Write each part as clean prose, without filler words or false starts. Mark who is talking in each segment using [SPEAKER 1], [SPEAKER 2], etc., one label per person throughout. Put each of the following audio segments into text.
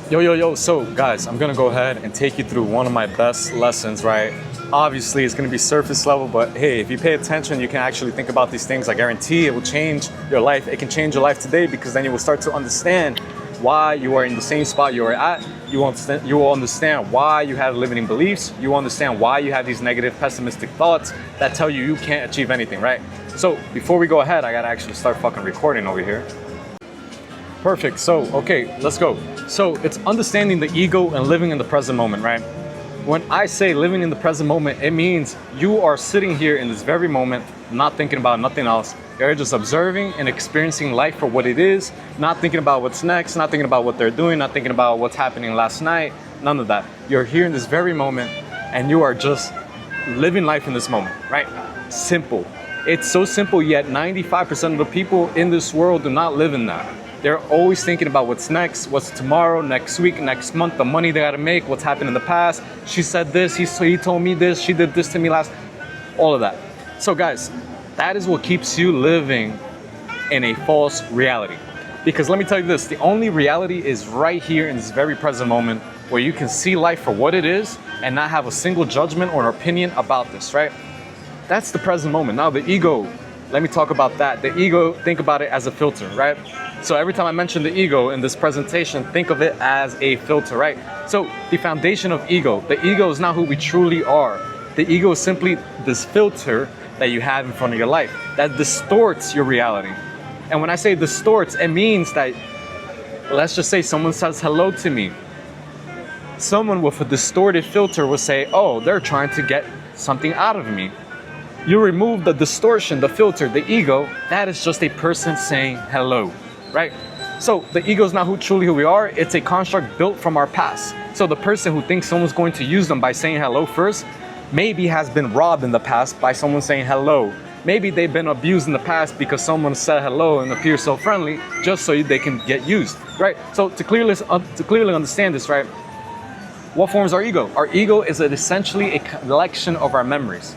[SPEAKER 1] Yo. So guys, I'm gonna go ahead and take you through one of my best lessons, right? Obviously, it's gonna be surface level, but hey, if you pay attention, you can actually think about these things. I guarantee it will change your life. It can change your life today because then you will start to understand why you are in the same spot you are at. You will understand why you have limiting beliefs. You will understand why you have these negative, pessimistic thoughts that tell you you can't achieve anything, right? So before we go ahead, I gotta actually start fucking recording over here. Perfect. So, okay, let's go. So it's understanding the ego and living in the present moment, right? When I say living in the present moment, it means you are sitting here in this very moment, not thinking about nothing else. You're just observing and experiencing life for what it is, not thinking about what's next, not thinking about what they're doing, not thinking about what's happening last night, none of that. You're here in this very moment and you are just living life in this moment, right? Simple. It's so simple, yet 95% of the people in this world do not live in that. They're always thinking about what's next, what's tomorrow, next week, next month, the money they gotta make, what's happened in the past. She said this, he told me this, she did this to me last, all of that. So guys, that is what keeps you living in a false reality. Because let me tell you this, the only reality is right here in this very present moment where you can see life for what it is and not have a single judgment or an opinion about this, right? That's the present moment. Now the ego, let me talk about that. The ego, think about it as a filter, right? So every time I mention the ego in this presentation, think of it as a filter, right? So the foundation of ego, the ego is not who we truly are. The ego is simply this filter that you have in front of your life that distorts your reality. And when I say distorts, it means that, let's just say someone says hello to me. Someone with a distorted filter will say, oh, they're trying to get something out of me. You remove the distortion, the filter, the ego, that is just a person saying hello, right? So the ego is not who we are. It's a construct built from our past. So the person who thinks someone's going to use them by saying hello first, maybe has been robbed in the past by someone saying hello. Maybe they've been abused in the past because someone said hello and appears so friendly just so they can get used, right? So to clearly understand this, right? What forms our ego? Our ego is essentially a collection of our memories.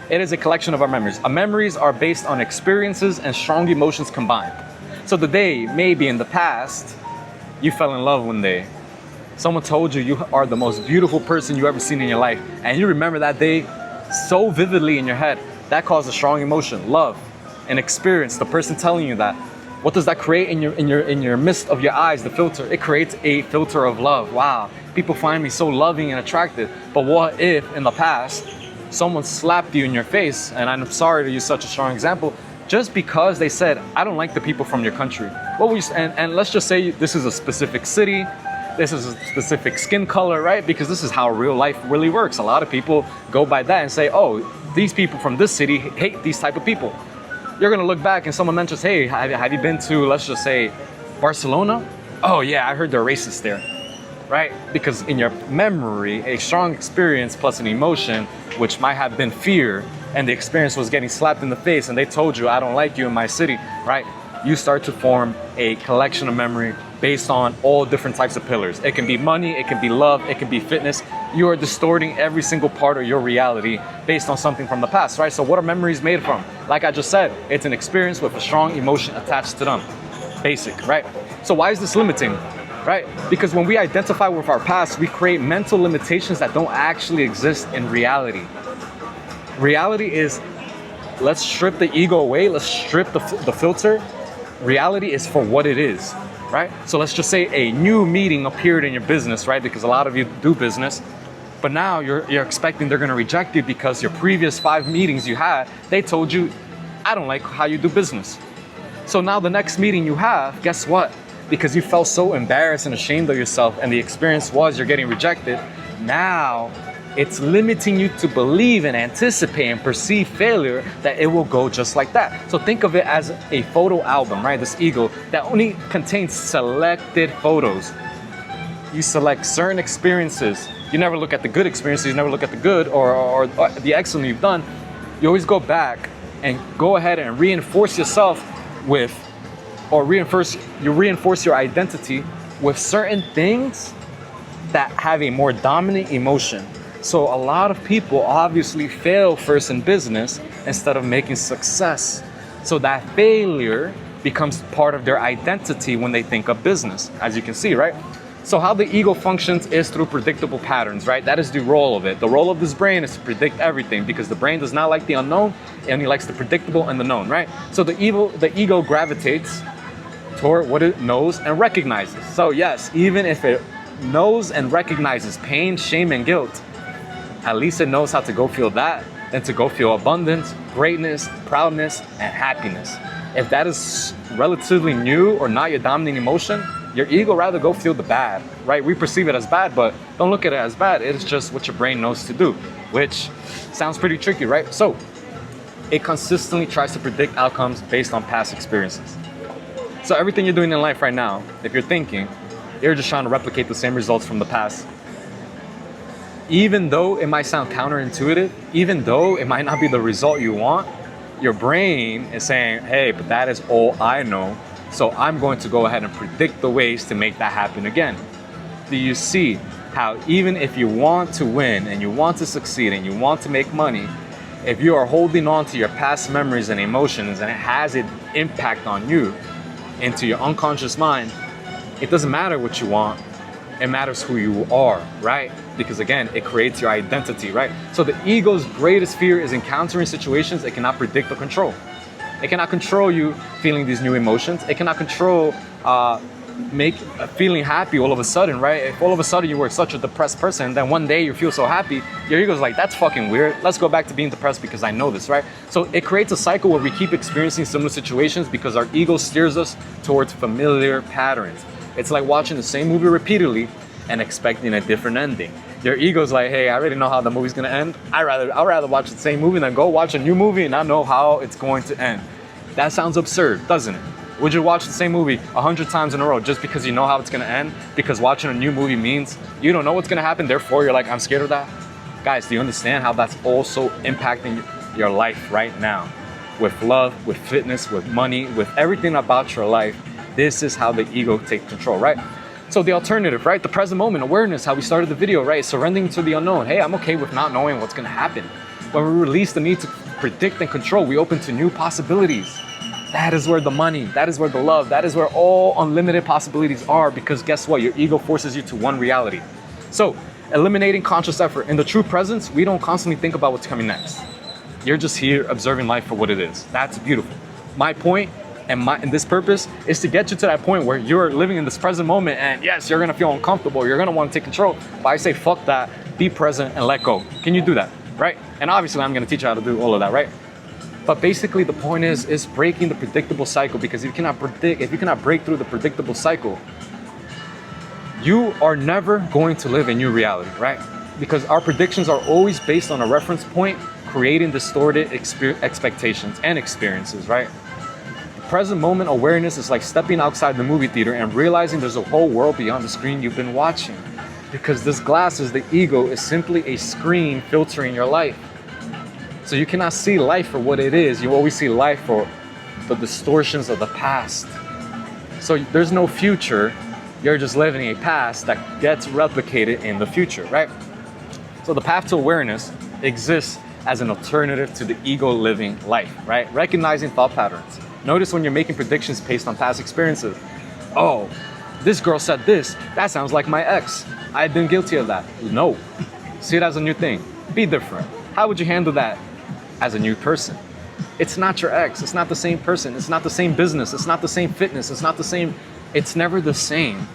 [SPEAKER 1] It is a collection of our memories. Our memories are based on experiences and strong emotions combined. So the day, maybe in the past, you fell in love one day. Someone told you you are the most beautiful person you ever seen in your life. And you remember that day so vividly in your head. That caused a strong emotion, love, an experience, the person telling you that. What does that create in your midst of your eyes, the filter? It creates a filter of love. Wow, people find me so loving and attractive. But what if in the past, someone slapped you in your face, and I'm sorry to use such a strong example, just because they said, I don't like the people from your country. And let's just say this is a specific city, this is a specific skin color, right? Because this is how real life really works. A lot of people go by that and say, oh, these people from this city hate these type of people. You're gonna look back and someone mentions, hey, have you been to, let's just say, Barcelona? Oh yeah, I heard they're racist there, right? Because in your memory, a strong experience plus an emotion, which might have been fear, and the experience was getting slapped in the face and they told you, I don't like you in my city, right? You start to form a collection of memory based on all different types of pillars. It can be money, it can be love, it can be fitness. You are distorting every single part of your reality based on something from the past, right? So what are memories made from? Like I just said, it's an experience with a strong emotion attached to them. Basic, right? So why is this limiting? Right? Because when we identify with our past, we create mental limitations that don't actually exist in reality. Reality is, let's strip the ego away, let's strip the filter. Reality is for what it is, right? So let's just say a new meeting appeared in your business, right? Because a lot of you do business, but now you're expecting they're gonna reject you because your previous 5 meetings you had, they told you, I don't like how you do business. So now the next meeting you have, guess what? Because you felt so embarrassed and ashamed of yourself and the experience was you're getting rejected, now it's limiting you to believe and anticipate and perceive failure that it will go just like that. So think of it as a photo album, right? This ego that only contains selected photos. You select certain experiences. You never look at the good experiences, you never look at the good or the excellent you've done. You always go back and go ahead and reinforce yourself with, or reinforce your identity with certain things that have a more dominant emotion. So a lot of people obviously fail first in business instead of making success. So that failure becomes part of their identity when they think of business, as you can see, right? So how the ego functions is through predictable patterns, right? That is the role of it. The role of this brain is to predict everything because the brain does not like the unknown and he likes the predictable and the known, right? So the ego gravitates toward what it knows and recognizes. So yes, even if it knows and recognizes pain, shame, and guilt, at least it knows how to go feel that than to go feel abundance, greatness, proudness, and happiness. If that is relatively new or not your dominant emotion, your ego rather go feel the bad, right? We perceive it as bad, but don't look at it as bad. It is just what your brain knows to do, which sounds pretty tricky, right? So it consistently tries to predict outcomes based on past experiences. So everything you're doing in life right now, if you're thinking, you're just trying to replicate the same results from the past. Even though it might sound counterintuitive, even though it might not be the result you want, your brain is saying, hey, but that is all I know. So I'm going to go ahead and predict the ways to make that happen again. Do you see how even if you want to win and you want to succeed and you want to make money, if you are holding on to your past memories and emotions and it has an impact on you into your unconscious mind, it doesn't matter what you want. It matters who you are, right? Because again, it creates your identity, right? So the ego's greatest fear is encountering situations it cannot predict or control. It cannot control you feeling these new emotions. It cannot control feeling happy all of a sudden, right? If all of a sudden you were such a depressed person, then one day you feel so happy, your ego's like, that's fucking weird. Let's go back to being depressed because I know this, right? So it creates a cycle where we keep experiencing similar situations because our ego steers us towards familiar patterns. It's like watching the same movie repeatedly and expecting a different ending. Your ego's like, hey, I already know how the movie's gonna end. I'd rather watch the same movie than go watch a new movie and not know how it's going to end. That sounds absurd, doesn't it? Would you watch the same movie 100 times in a row just because you know how it's gonna end? Because watching a new movie means you don't know what's gonna happen, therefore you're like, I'm scared of that? Guys, do you understand how that's also impacting your life right now? With love, with fitness, with money, with everything about your life. This is how the ego takes control, right? So the alternative, right? The present moment awareness, how we started the video, right? Surrendering to the unknown. Hey, I'm okay with not knowing what's gonna happen. When we release the need to predict and control, we open to new possibilities. That is where the money, that is where the love, that is where all unlimited possibilities are, because guess what? Your ego forces you to one reality. So eliminating conscious effort. In the true presence, we don't constantly think about what's coming next. You're just here observing life for what it is. That's beautiful. My point and this purpose is to get you to that point where you're living in this present moment, and yes, you're gonna feel uncomfortable, you're gonna wanna take control, but I say fuck that, be present and let go. Can you do that, right? And obviously I'm gonna teach you how to do all of that, right? But basically the point is breaking the predictable cycle, because if you cannot break through the predictable cycle, you are never going to live a new reality, right? Because our predictions are always based on a reference point, creating distorted expectations and experiences, right? Present moment awareness is like stepping outside the movie theater and realizing there's a whole world beyond the screen you've been watching. Because this glass is the ego is simply a screen filtering your life. So you cannot see life for what it is. You always see life for the distortions of the past. So there's no future. You're just living a past that gets replicated in the future, right? So the path to awareness exists as an alternative to the ego living life, right? Recognizing thought patterns. Notice when you're making predictions based on past experiences. Oh, this girl said this. That sounds like my ex. I've been guilty of that. No. See it as a new thing. Be different. How would you handle that as a new person? It's not your ex. It's not the same person. It's not the same business. It's not the same fitness. It's not the same. It's never the same.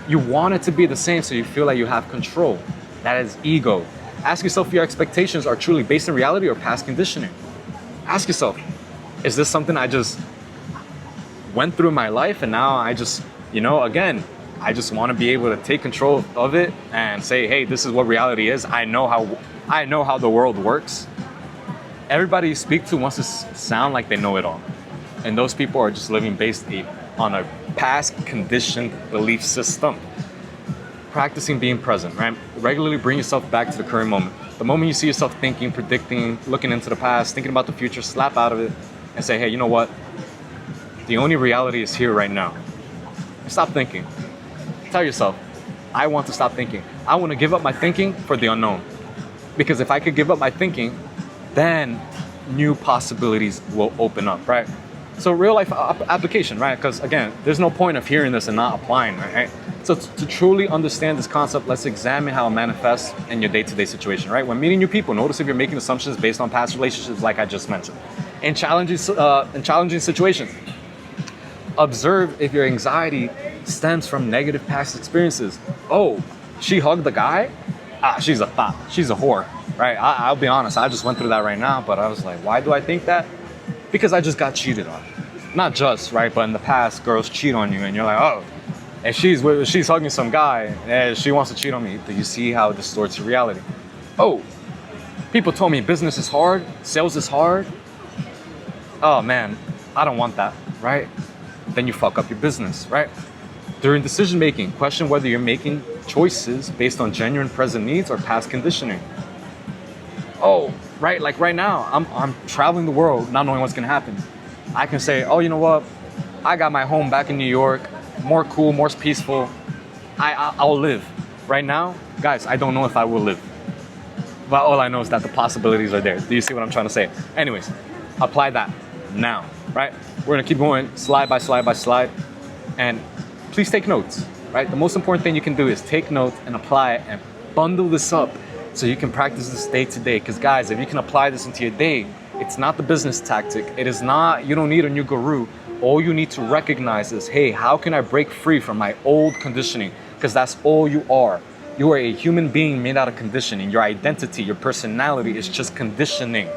[SPEAKER 1] You want it to be the same so you feel like you have control. That is ego. Ask yourself if your expectations are truly based in reality or past conditioning. Ask yourself, is this something I just went through in my life and now I just, again, I just want to be able to take control of it and say, hey, this is what reality is. I know how the world works. Everybody you speak to wants to sound like they know it all. And those people are just living based on a past conditioned belief system. Practicing being present, right? Regularly bring yourself back to the current moment. The moment you see yourself thinking, predicting, looking into the past, thinking about the future, slap out of it and say, hey, you know what? The only reality is here right now. Stop thinking. Tell yourself, I want to stop thinking. I want to give up my thinking for the unknown. Because if I could give up my thinking, then new possibilities will open up, right? So real life application, right? Because again, there's no point of hearing this and not applying, right? So to truly understand this concept, let's examine how it manifests in your day-to-day situation, right? When meeting new people, notice if you're making assumptions based on past relationships, like I just mentioned. In challenging situations, observe if your anxiety stems from negative past experiences. Oh, she hugged the guy? She's a thot. She's a whore, right? I'll be honest, I just went through that right now, but I was like, why do I think that? Because I just got cheated on. Not just, right? But in the past, girls cheat on you and you're like, oh, if she's hugging some guy and she wants to cheat on me. Do you see how it distorts your reality? Oh, people told me business is hard, sales is hard. Oh man, I don't want that, right? Then you fuck up your business, right? During decision making, question whether you're making choices based on genuine present needs or past conditioning. Oh, right, like right now, I'm traveling the world not knowing what's gonna happen. I can say, oh, you know what? I got my home back in New York, more cool, more peaceful. I'll live. Right now, guys, I don't know if I will live. But all I know is that the possibilities are there. Do you see what I'm trying to say? Anyways, apply that now, right? We're gonna keep going slide by slide by slide. And please take notes, right? The most important thing you can do is take notes and apply it and bundle this up so you can practice this day to day. Because guys, if you can apply this into your day, it's not the business tactic. It is not, you don't need a new guru. All you need to recognize is, hey, how can I break free from my old conditioning? Because that's all you are. You are a human being made out of conditioning. Your identity, your personality is just conditioning.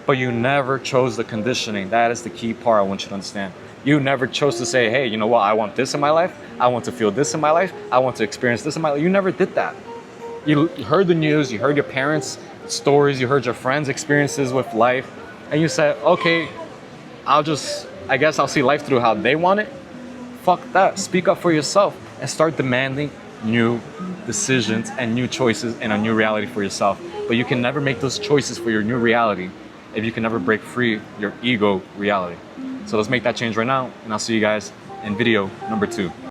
[SPEAKER 1] But you never chose the conditioning. That is the key part I want you to understand. You never chose to say, hey, you know what? I want this in my life. I want to feel this in my life. I want to experience this in my life. You never did that. You heard the news. You heard your parents' stories. You heard your friends' experiences with life. And you said, okay, I guess I'll see life through how they want it. Fuck that. Speak up for yourself and start demanding new decisions and new choices and a new reality for yourself. But you can never make those choices for your new reality if you can never break free your ego reality. So let's make that change right now, and I'll see you guys in video number 2.